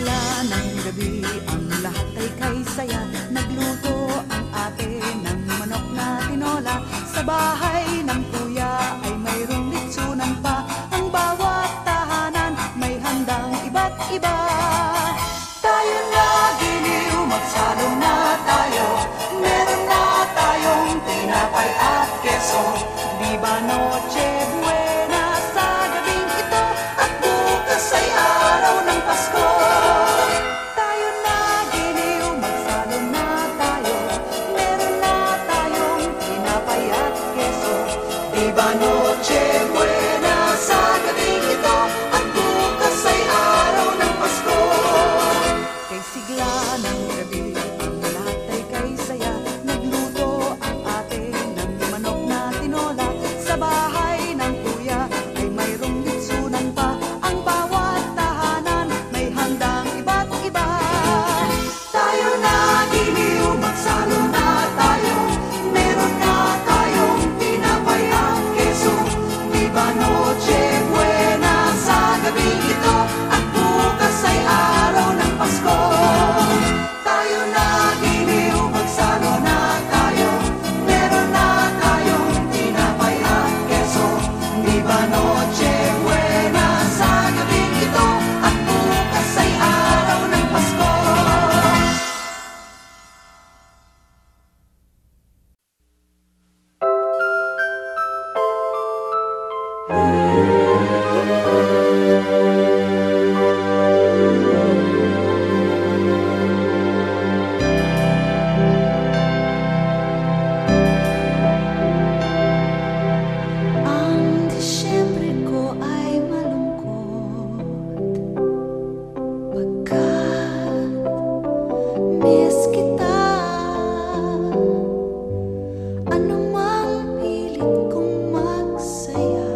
sigla ng gabi, ang lahat ay kay saya. Nagluto ang ate ng manok na tinola. Sa bahay ng kuya ay mayroong litsunan pa. Ang bawat tahanan may handang iba't iba. Tayo na giliw, magsalo na tayo. Meron na tayong tinapay at keso. Di ba noche buena sa gabing ito? At bukas ay araw ng Pasko. Tayo na giliw, magsalo na tayo. Meron na tayong tinapay at keso. Di ba noche buena sa gabing ito? At bukas ay araw ng Pasko. Kay sigla ng gabi, ang lahat ay kay saya. Nagluto ang ate ng manok na tinola. Sa bahay ng kuya ay mayroong litsunan pa. Ang bawat tahanan may handang iba't iba. Tayo na giliw, magsalo na tayo. Meron na tayong tinapay at keso. Di ba noche buena sa gabing ito? At bukas ay araw ng Pasko. Tayo na giliw, magsalo na tayo. Meron na tayong tinapay at keso. Di ba noche buena sa gabing ito? At bukas ay araw ng Pasko. Ang Disyembre ko ay malungkot pagkat miss kita. Anumang pilit kong magsaya,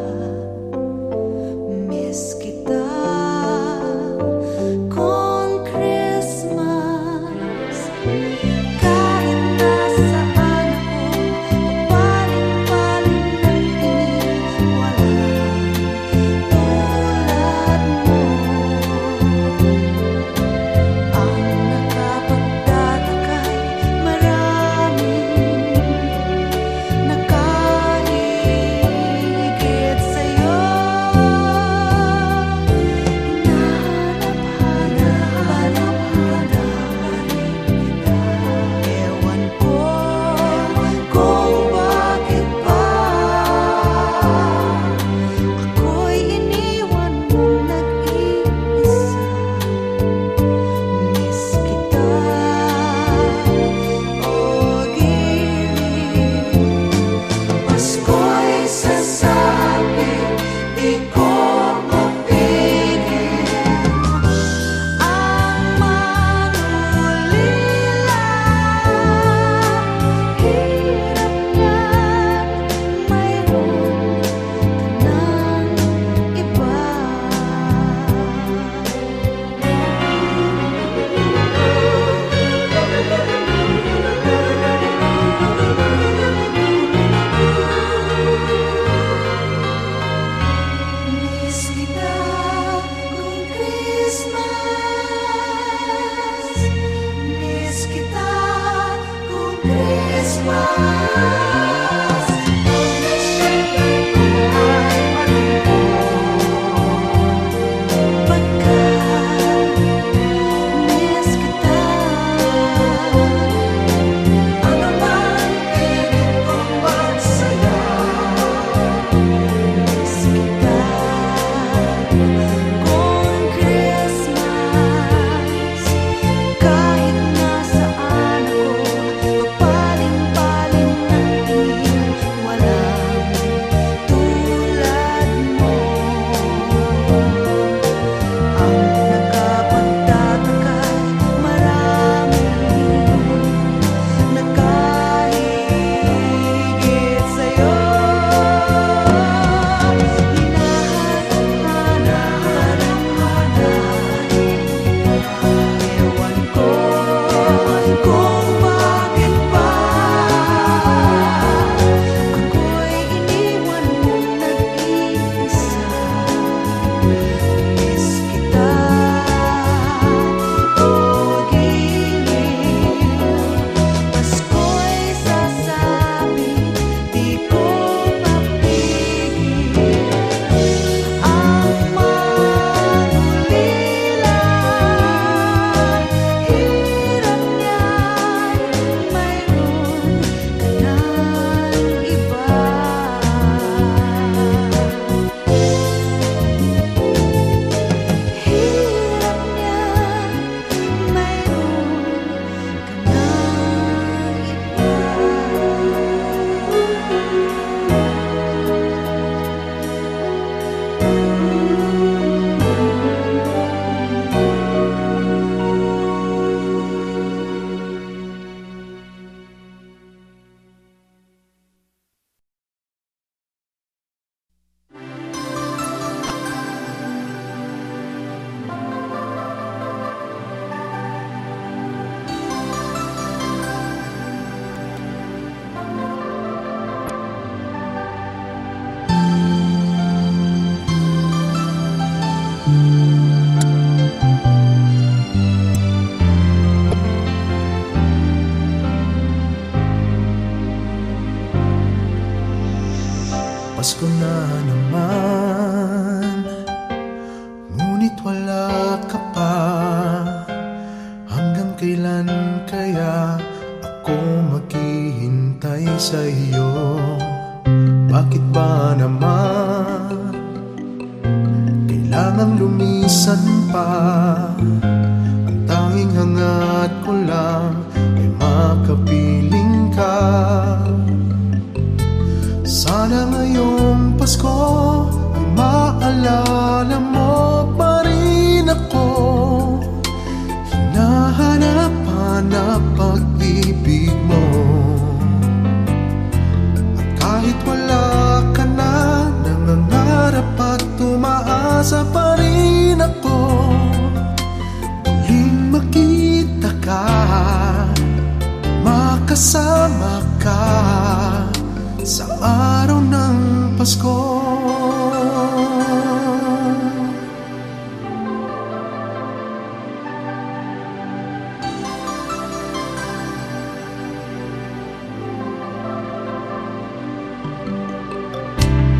miss kita. Kung Christmas, kahit nasaan ako, papaling-paling ng tingin, walang tulad mo. Ang nakapagtatakay, maraming nakahigit sa'yo. Hinahanap-hanap pa rin kita. Ewan ko kung bakit ba ako'y iniwan mong nag-iisa. Miss kita, o giliw. Pasko'y sasabi, di ko mapigil ang manulila. Hirap niyan, mayroon ka ng iba. Miss kita kung Christmas. Miss kita kung Christmas. Ang Disyembre ko ay malungkot pagkat miss kita. Anumang pilit kong magsaya, miss kita. Kung Christmas, kahit nasaan ako, papaling-paling ng kailan kaya ako maghihintay sa iyo? Bakit ba naman kailangang lumisan pa? Ang tanging hangat ko lang ay makapiling ka. Sana ngayong Pasko ay maalala mo pa rin ako. Hinahanap-hanap pag-ibig mo. At kahit wala ka na, nangangarap at tumaasa pa rin ako. Muling makita ka, makasama ka sa araw ng Pasko.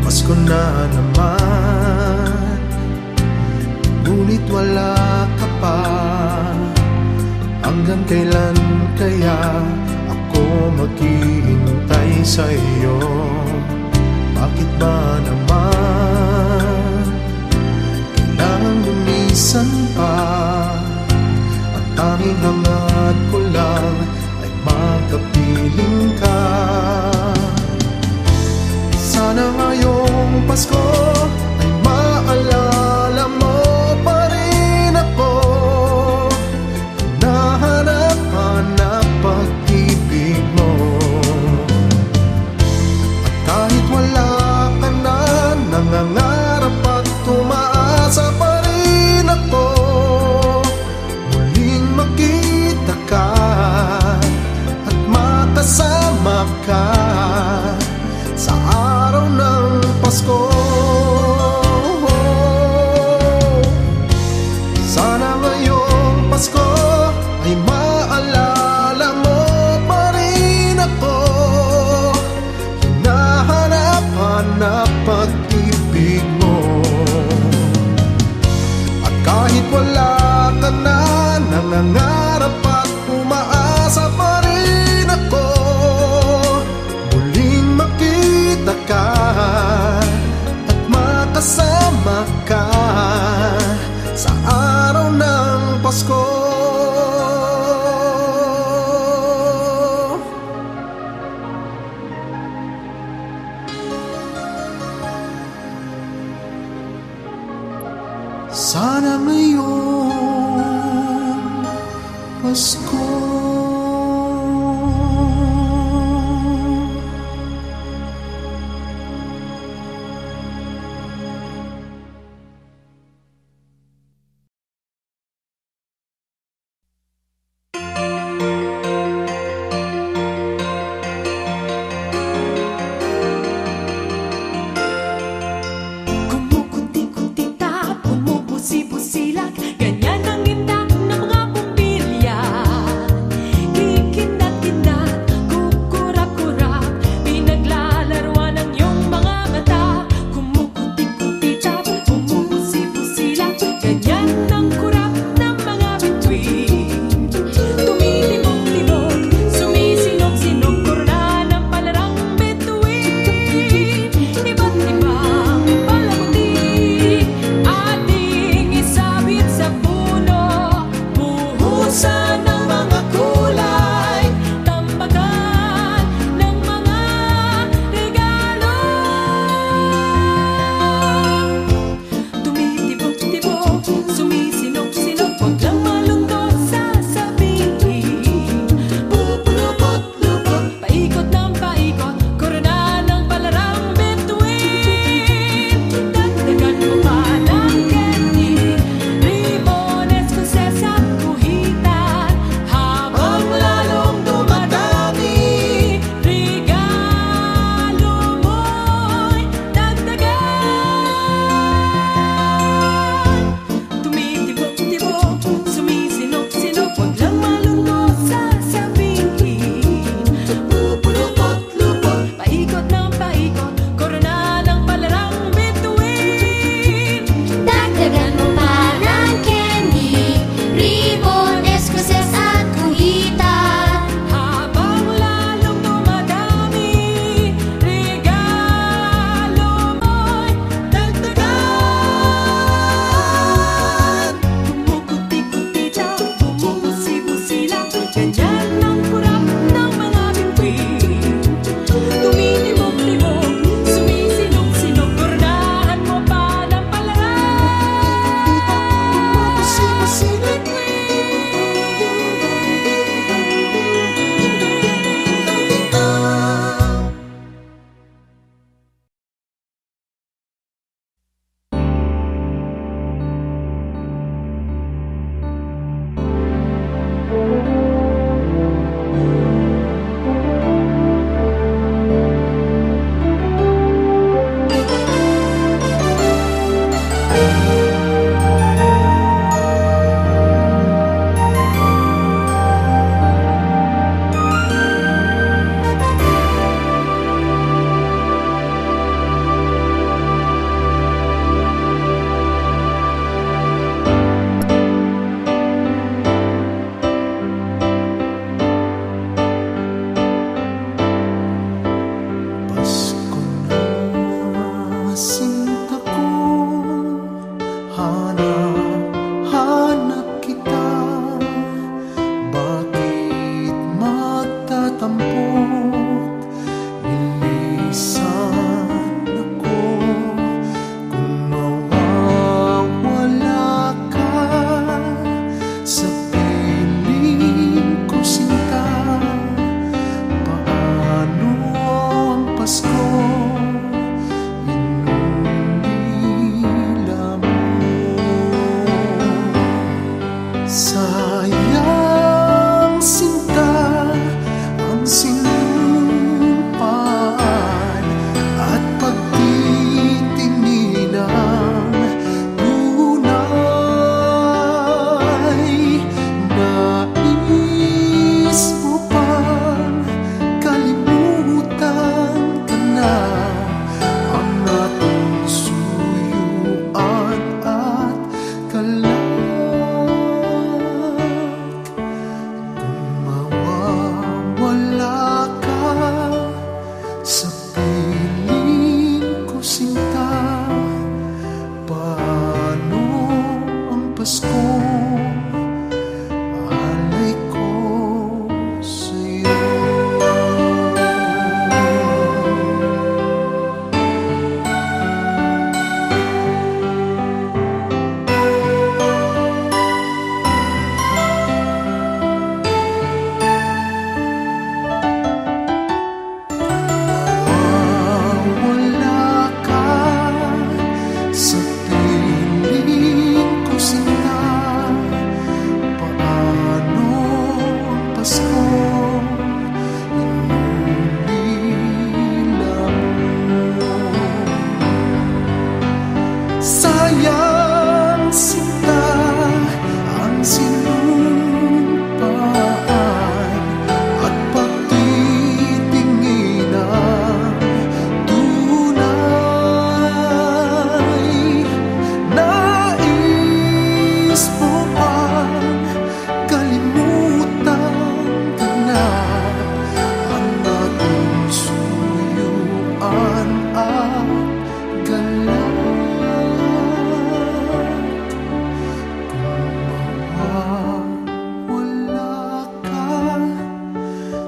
Pasko na naman, ngunit wala ka pa. Hanggang kailan kaya ako maghihintay sa iyo? Bakit ba naman kailangan lumisan pa? Ang tanging hangat ko lang ay makapiling ka. Sana ngayong Pasko ay maalala mo pa rin ako. Hinahanap-hanap pag-ibig mo. At kahit wala ka na, nangangarap at tumaasa pa rin ako. Muling makita ka at makasama ka sa araw ng Pasko. Sana ngayong Pasko ay maalala mo pa rin ako. Hinahanap-hanap pag-ibig mo. At kahit wala ka na, nangangarap at umaasa pa rin ako. Muling makita ka at makasama ka sa araw ng Pasko. Sana ngayong Pasko Kumukunti-kunti tapon mo busi-busilak, ganyan ang imtak ng mga bumbilya.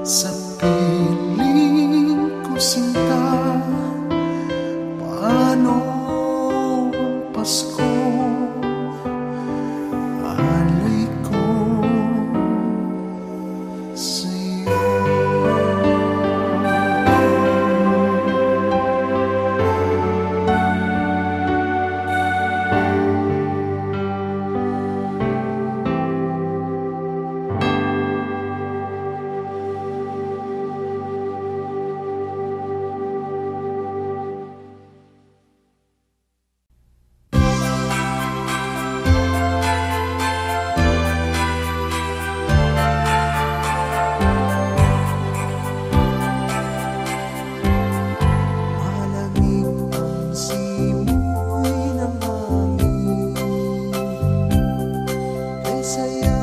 Sa piling ko sinta, paano ang Pasko? Alay ko sa'yo.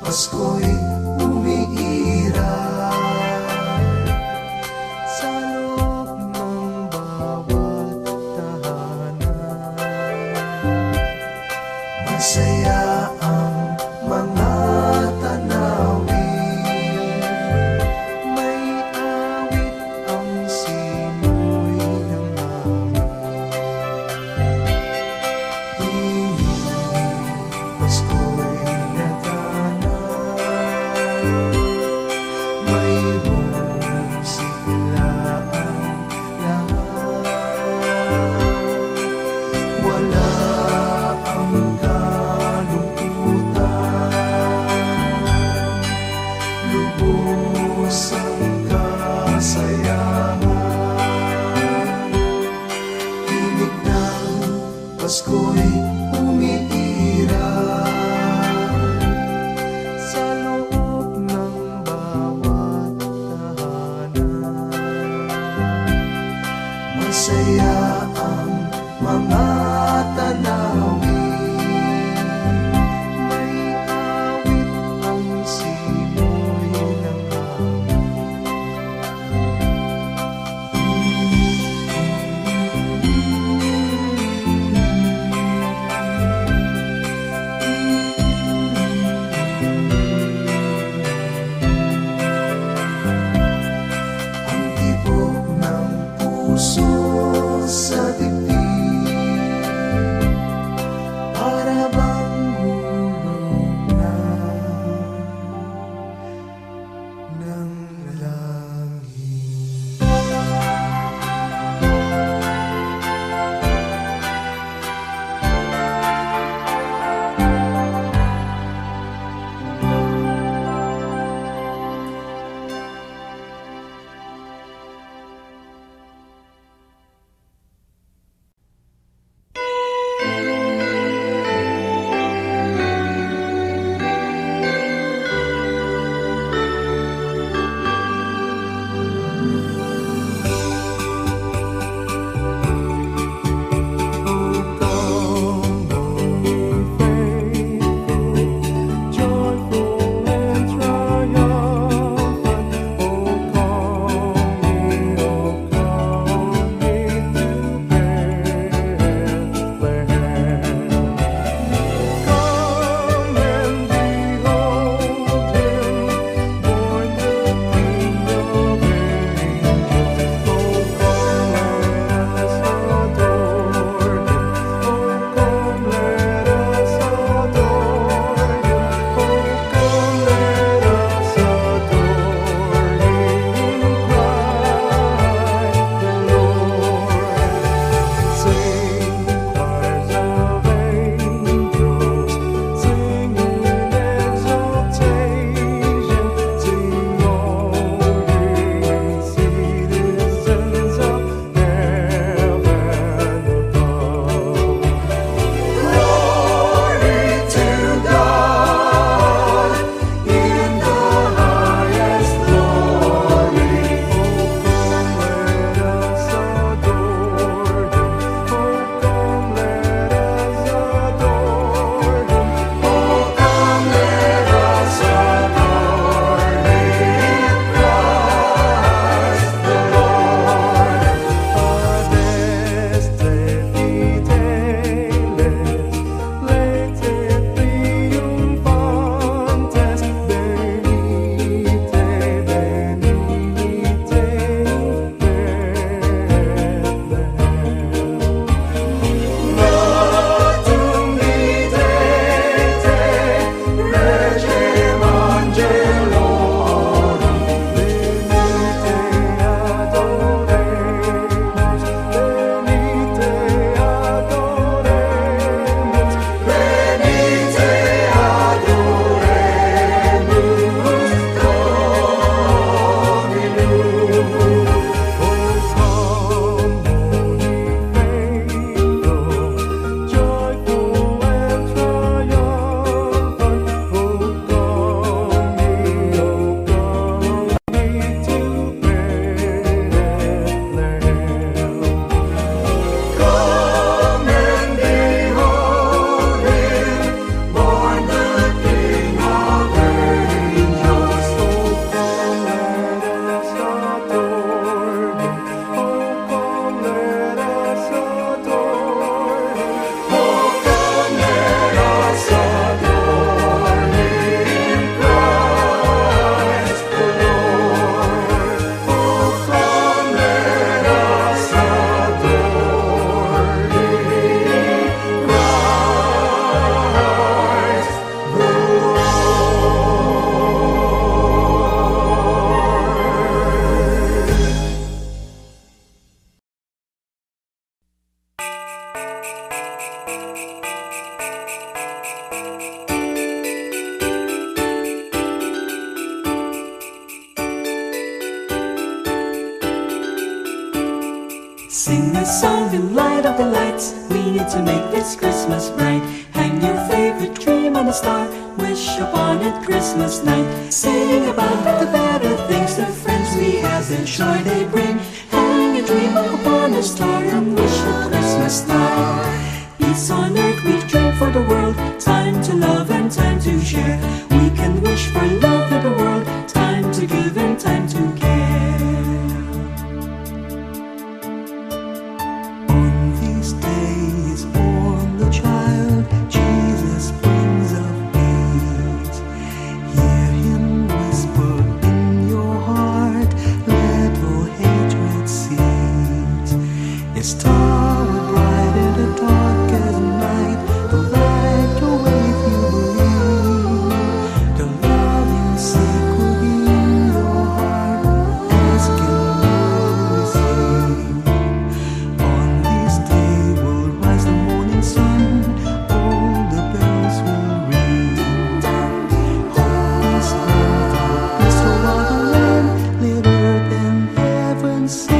Pasko'y umiiral sa loob ng bawat tahanan. Masaya ang mga tanawin, may awit ang simoy ng hangin. Pasko'y mayroong siglaan lahat. Wala ang kalungkutan. Sing a song and light up the lights. We need to make this Christmas bright. Hang your favorite dream on a star. Wish upon it Christmas night. Sing about the better things, the friends we have, the joy they bring. Hang a dream upon a star and wish a Christmas night. Peace on earth we dream for the world. Time to love and time to share. We can wish for love in the world. Time to give and time to care. On these days born the child, Jesus Prince of Peace. Hear him whisper in your heart, let all hatred cease. His star will brighten the darkest night, the light your way if you believe. The love you seek will be in your heart, ask and you'll receive. On this day will rise the morning sun, all the bells will ring. Peace, love, peace over the land, let earth and heaven sing.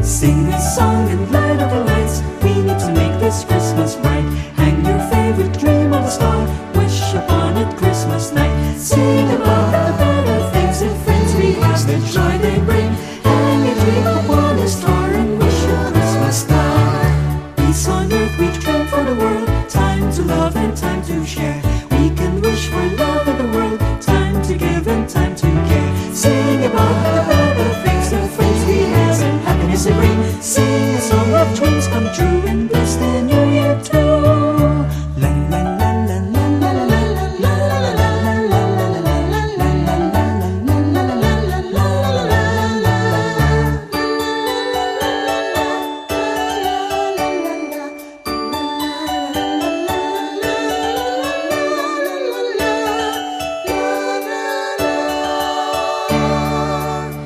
Sing a song and light up the lights. We need to make this Christmas bright. Hang your favorite dream on the star. Wish upon it Christmas night. Sing about the better things and friends we have, the joy they bring. Hang a dream upon a star and wish a Christmas night. Peace on earth we dream for the world. Time to love and time to share. We can wish for love in the world. Time to give and time to care. Sing about the better things, the friends we have, and happiness they bring. Sing a song of dreams come true and bless the new year too. La la la la la la la la la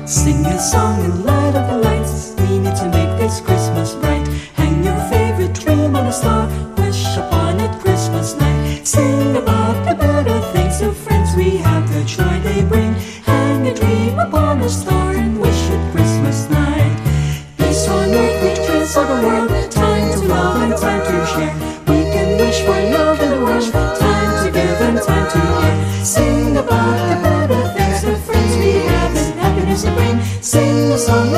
Sing a song and light up the lights. We need to make this Christmas bright. Hang your favorite dream on a star. Wish upon it Christmas night. Sing about the better things, the friends we have, the joy they bring. Hang a dream upon a star and wish it Christmas night. Peace on earth we dream for the world. Time to love and time to share. We can wish for love in the world. Time to give and time to care. Sing about the better things, the friends we have, and happiness to bring. Sing a song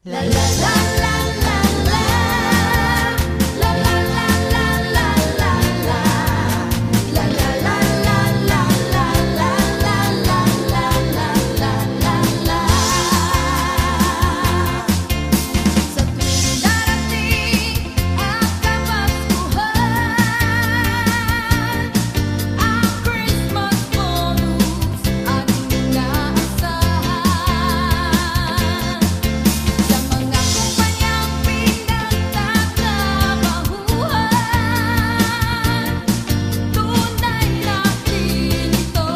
La la la la la la. La la la la la la la. La la la la la la la la la la la la la. Sa tuwing darating ang Kapaskuhan, ang Christmas bonus ating inaasahan. Sa mga kumpanyang pinagtatrabahuhan, tunay natin ito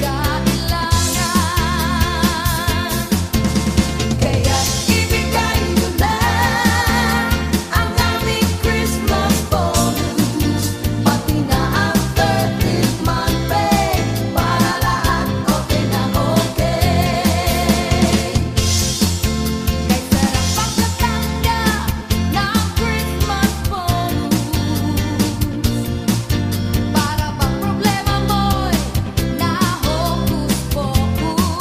kailangan. Kaya't ibigay nyo na ang aming Christmas bonus, pati na ang 13th month pay, para lahat okay na okay. Kay sarap pagkatanggap ng Christmas bonus, para bang problema mo'y na-hocus-pocus.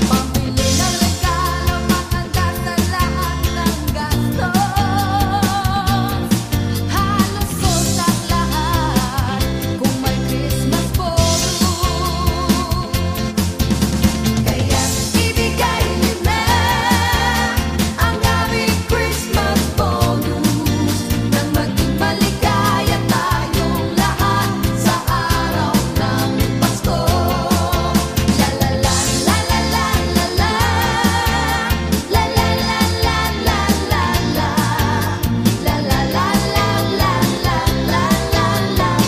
Pambili ng regalo, matanda sa lahat ng gastos, halos sold ang lahat kung may Christmas bonus. Kaya't ibigay nyo na ang aming Christmas bonus, nang maging maligaya tayong lahat sa araw ng Pasko. La la la la la la la la. La la la la la la la. La la la la la la la la la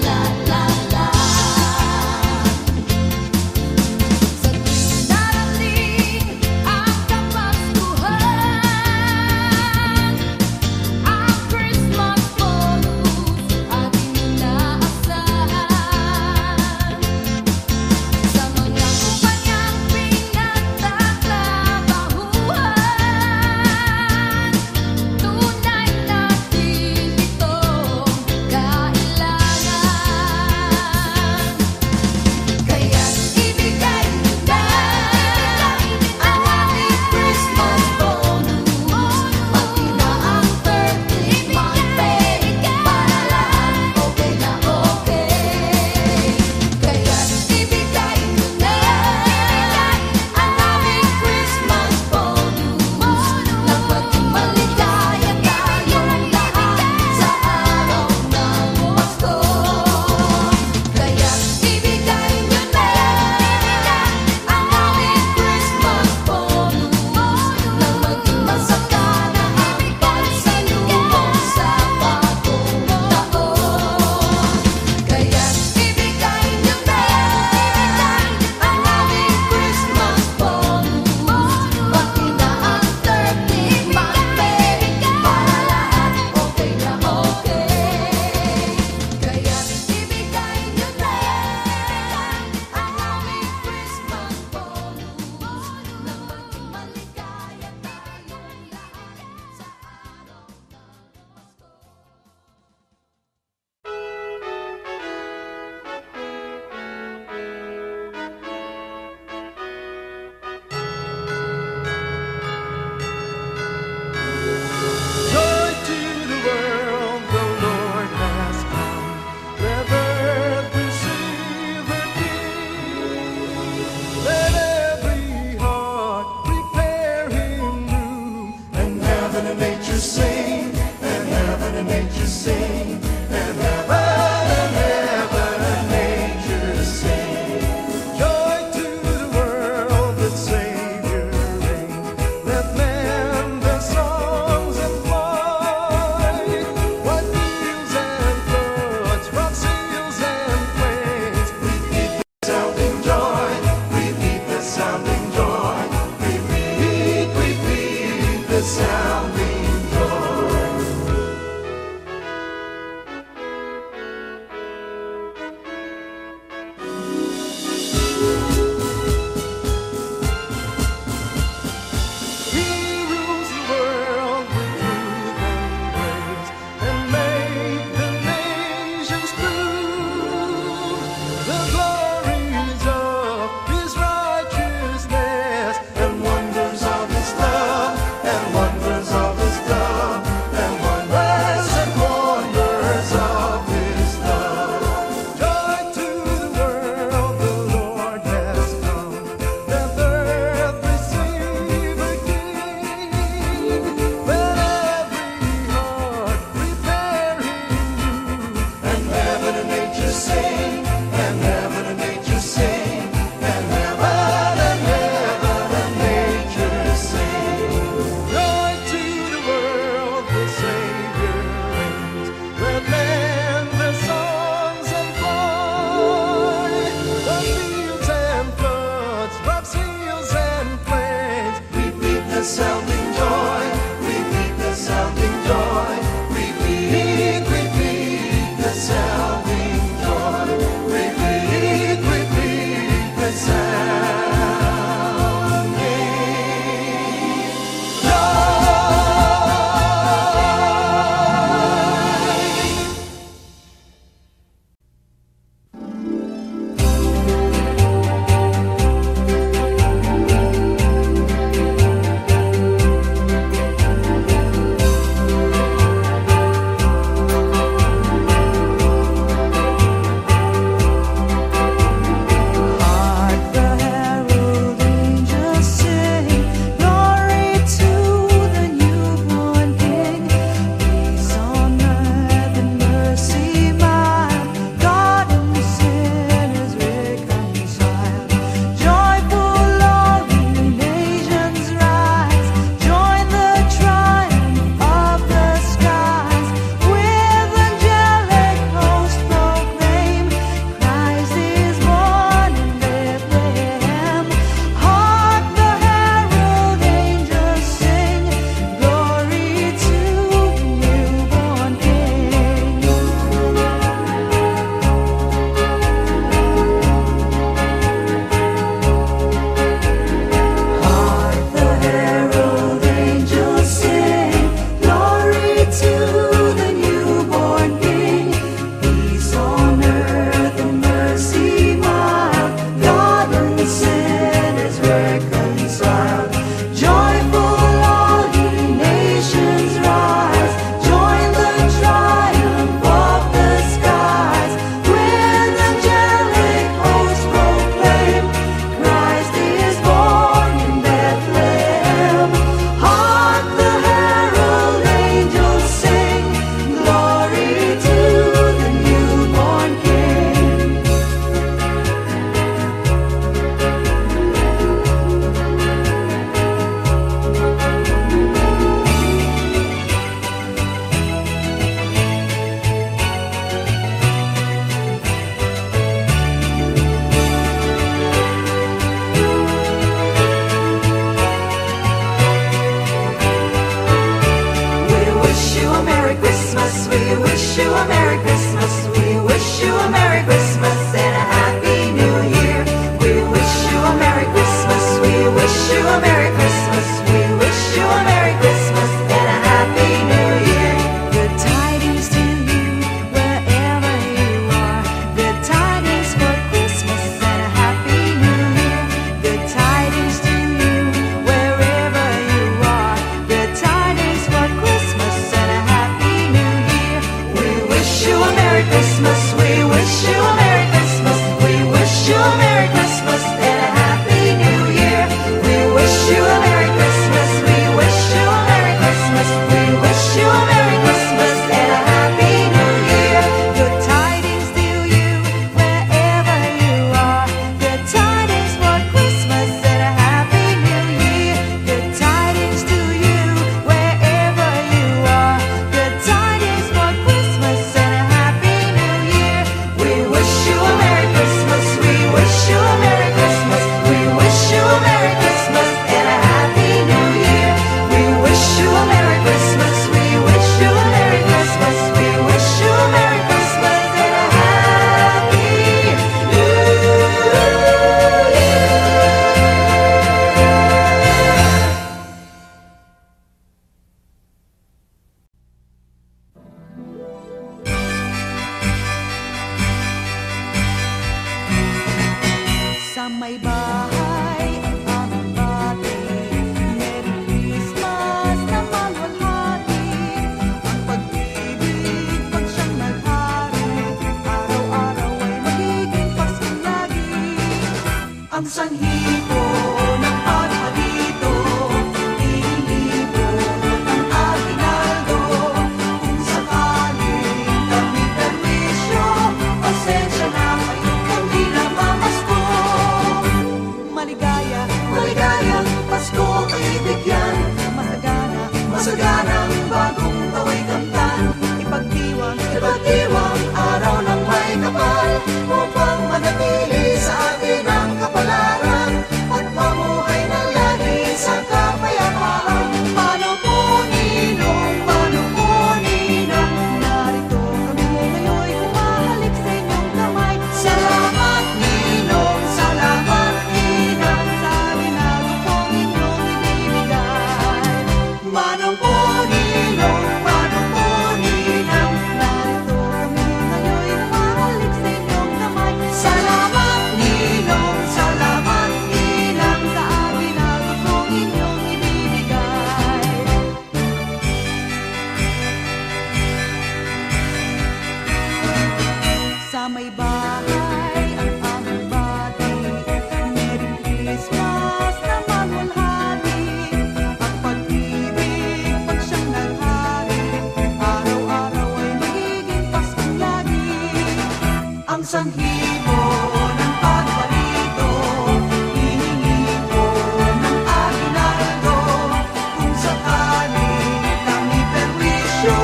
la la la. Sa tuwing darating ang Kapaskuhan, ang Christmas bonus ating inaasahan. Sa mga kumpanyang pinagtatrabahuhan, tunay natin ito kailangan. Kaya't ibigay nyo na ang aming Christmas bonus, pati na ang 13th month pay, para lahat okay na okay. Kaya't ibigay nyo na ang aming Christmas bonus, nang maging maligaya tayong lahat sa araw ng Pasko. Kaya't ibigay nyo na ang aming Christmas bonus, nang maging masagana ang pagsalubong sa bagong taon. Kaya't ibigay nyo na ang aming Christmas bonus, pati na ang 13th month pay, para lahat okay na okay. Kaya't ibigay nyo na ang aming Christmas bonus, nang maging maligaya tayong lahat sa araw ng Pasko. Joy to the world, the Lord has come. Let earth receive her King. Let every heart prepare him room. And heaven and nature sing, and heaven and nature sing, and heaven and nature sing. Joy to the world, the Savior reigns. Let men their songs employ. White fields and floods, rock seals and plains. Repeat the sounding joy. Repeat the sounding joy. Repeat the sounding joy. Merry Christmas. We wish you a Merry Christmas. We wish you a Merry Christmas and a Happy New Year. We wish you a Merry Christmas. We wish you a Merry Christmas. We wish you a Merry Christmas and a Happy New Year. Good tidings to you wherever you are. Good tidings for Christmas and a Happy New Year. Good tidings to you wherever you are. Good tidings for Christmas and a Happy New Year. We wish you a Merry Christmas. We wish you a Merry Christmas. We wish you a Merry Christmas and a Happy New Year. We wish you a Merry Christmas. We wish you a Merry Christmas. We wish you a Merry Christmas and a Happy New Year. Sa may bahay ang aming bati, Merry Christmas na malwalhati. Ang pag-ibig pag siyang naghari, araw-araw ay magiging Paskong lagi. Ang sanhi ko ng paghalito, iinipon ng aginaldo. Kung sakaling kami perwisyo, pasensya na kayo kung di namamasko. Maligaya, maligayang Pasko kaibigan. Masagana, masaganang bagong tawa'y kamtan. Ipagdiwang, ipagdiwang araw ng may kapal, upang manatili sa atin ang kapalaran at mamuhay na lagi sa kapayapaan. Paano po ninong, paano po ninang, narito kami ngayon humahalik sa inyong kamay. Salamat ninong, salamat ninang, sa ginagawa pong inyong ibibigay. Manong po ninong, paano po ninang, narito kami ngayon humahalik sa inyong kamay. Salamat ninong, salamat ninang, sa ginagawa pong inyong ibibigay. Sa may bahay ang aming bati, Merry Christmas na malwalhati. Ang pag-ibig pag siyang naghari, araw-araw ay magiging Paskong lagi. Ang sanhi mo ng pagbalito, hihingi ko ng aginaldo. Kung sakaling kami perwisyo,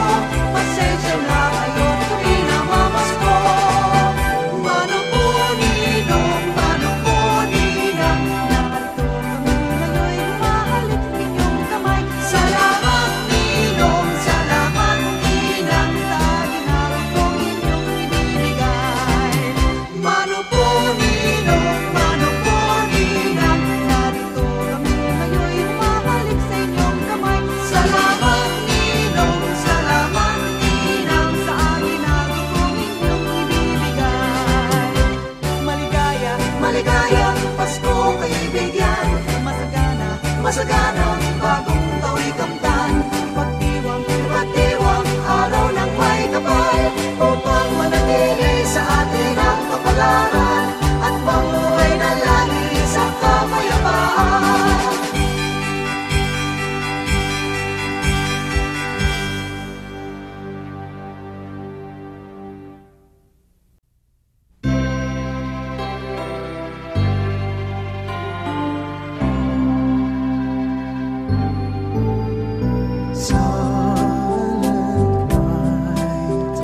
pasensya na kayo kung di namamasko. Mano po ninong, mano po ninang, narito kami ngayon humahalik sa inyong kamay. Salamat ninong, salamat ninang, sa ginagawa pong inyong ibibigay. Mano po ninong, mano po ninang, narito kami ngayon humahalik sa inyong kamay. Salamat ninong, salamat ninang, sa ginagawa pong inyong ibibigay. Maligaya, maligayang Pasko kaibigan. Masagana, masaganang bagong tawa'y kamtan. Ipagdiwang, ipagdiwang araw ng may kapal, upang manatili sa atin ang kapalaran at mamuhay na lagi sa kapayapaan. Silent night,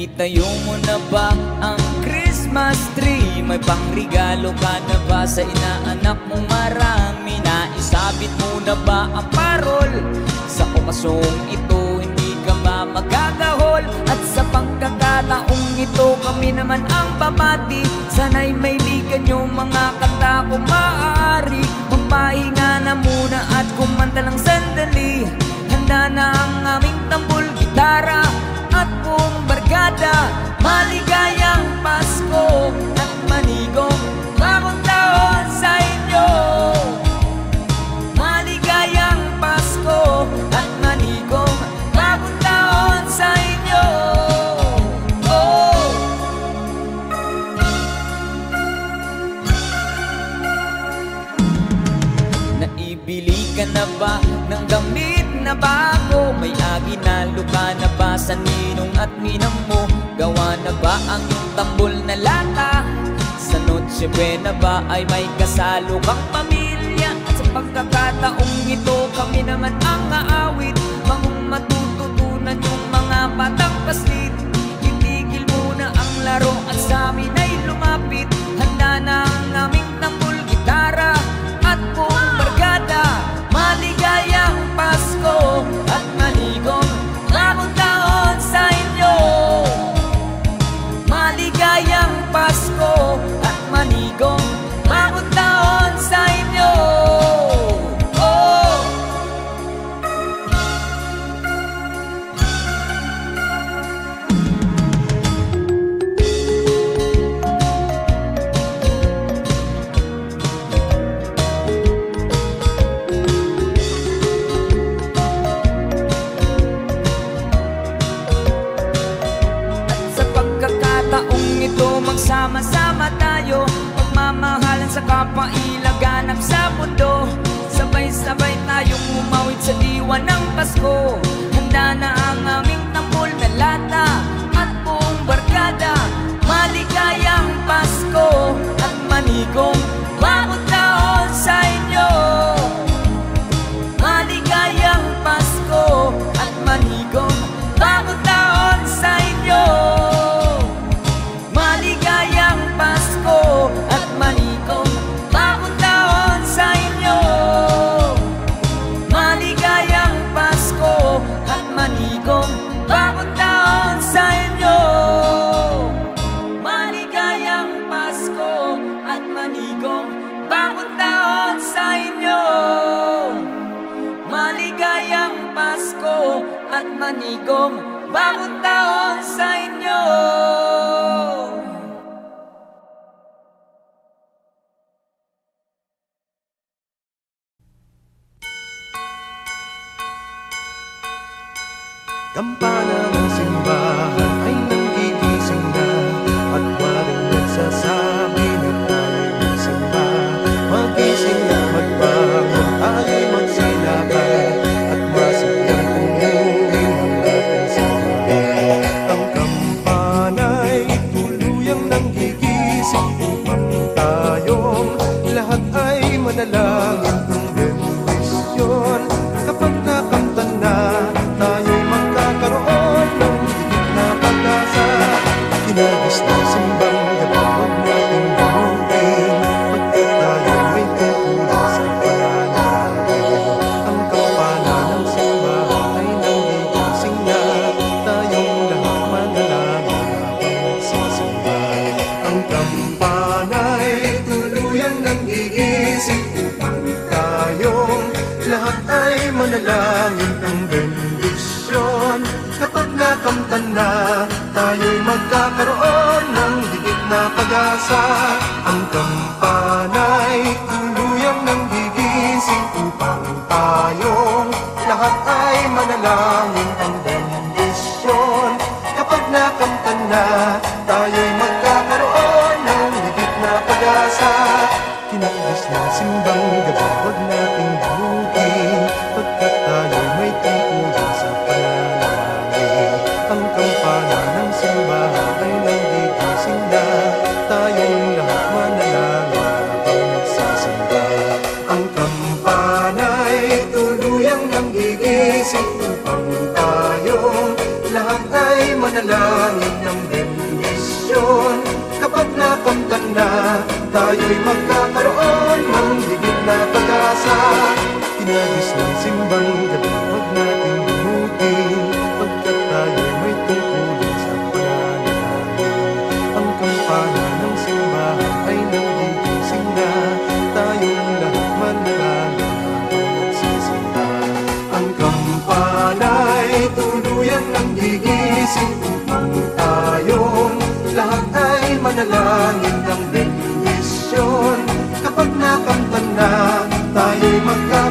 Naitayo mo na ba ang Christmas tree? May pangregalo ka na ba sa inaanak mo marami? Naisabit mo na ba ang parol? Sa okasyong ito hindi ka ba magagahol? At sa pagkakataong ito kami naman ang babati. Sana'y may ligan yung mga kanta kung maaari. Magpahinga na muna at kumanta ng sandali. Handa na ang aming tambol, gitara at buong barkada. Maligayang Pasko at manigong bagong taon sa inyo. Maligayang Pasko at manigong bagong taon sa inyo. Oh. Naibili ka na ba ng gamit na bago? May aginalo ka na ba sa ninong at ninang mo? Gawa na ba ang iyong tambol na lata? Sa Noche Buena ba ay may kasalo kang pamilya? At sa pagkakataong ito kami naman ang aawit. Bangong matututunan yung mga batang paslit. Itigil muna ang laro at sa amin ay lumapit. Handa na ang aming tambol, gitara at buong barkada. Maligayang Pasko at manigong bagong taon sa inyo. Maligayang Pasko at manigong bagong taon sa inyo. Oh. Ito magsama-sama tayo, pagmamahalan sa kapwa ilaganap sa mundo. Sabay-sabay tayong umawit sa diwa ng Pasko. Handa na ang aming tambol na lata at buong barkada. Maligayang Pasko at manigong bagong taon sa inyo. Maligayang Pasko at manigong bagong taon sa inyo. Maligayang Pasko at manigong bagong taon sa inyo. Maligayang Pasko at manigong bagong taon sa inyo. Maligayang Pasko at manigong bagong taon sa inyo. Maligayang Pasko at manigong bagong taon sa inyo. Kampana ng simbahan ay nanggigising na at waring nagsasabi na tayo'y magsimba. Magising at magbangon, tayo'y magsilaban at masiglang pumuhin ang ating simbahan. Ang kampana'y tuluyang nanggigising upang tayong lahat ay manalangin ng bendisyon. Kapag nakamtan na tayo'y magkakaroon ng higit na pag-asa. Kinagis na simbang gabi, huwag nating bunutin, pagkat tayo may tungkulin sa pananalangin. Ang kampana ng simbahan ay nanggigising na, tayong lahat manalangin habang nagsisimba. Ang kampana ay tuluyang nanggigising upang tayong lahat ay manalangin ng bendisyon. Kapag nakamtan na, tayo'y magkakaroon ng higit na pag-asa. Ang kampana'y tuluyang nanggigising upang tayong lahat ay manalangin ng bendisyon. Kapag nakamtan na, tayo'y magkakaroon ng higit na pag-asa. Kinagis na simbang gabi, huwag nating bunutin, pagkat tayo'y may tungkulin sa pananalangin. Ang kampana ng simbahan ay nanggigising na, tayong lahat manalangin habang nagsisimba. Ang kampana ay tuluyang tayo'y magkakaroon ng higit na pag-asa. Tinagis ng simbang gabi, huwag nating limutin, pagkat tayo'y may tungkulin sa pananalangin. Ang kampana ng simbahan ay nanggigising na, tayong lahat manalangin habang nagsisimba. Ang kampana'y tuluyang nanggigising upang tayong lahat ay manalangin ng bendisyon. Kapag nakamtan na, tayo'y magkakaroon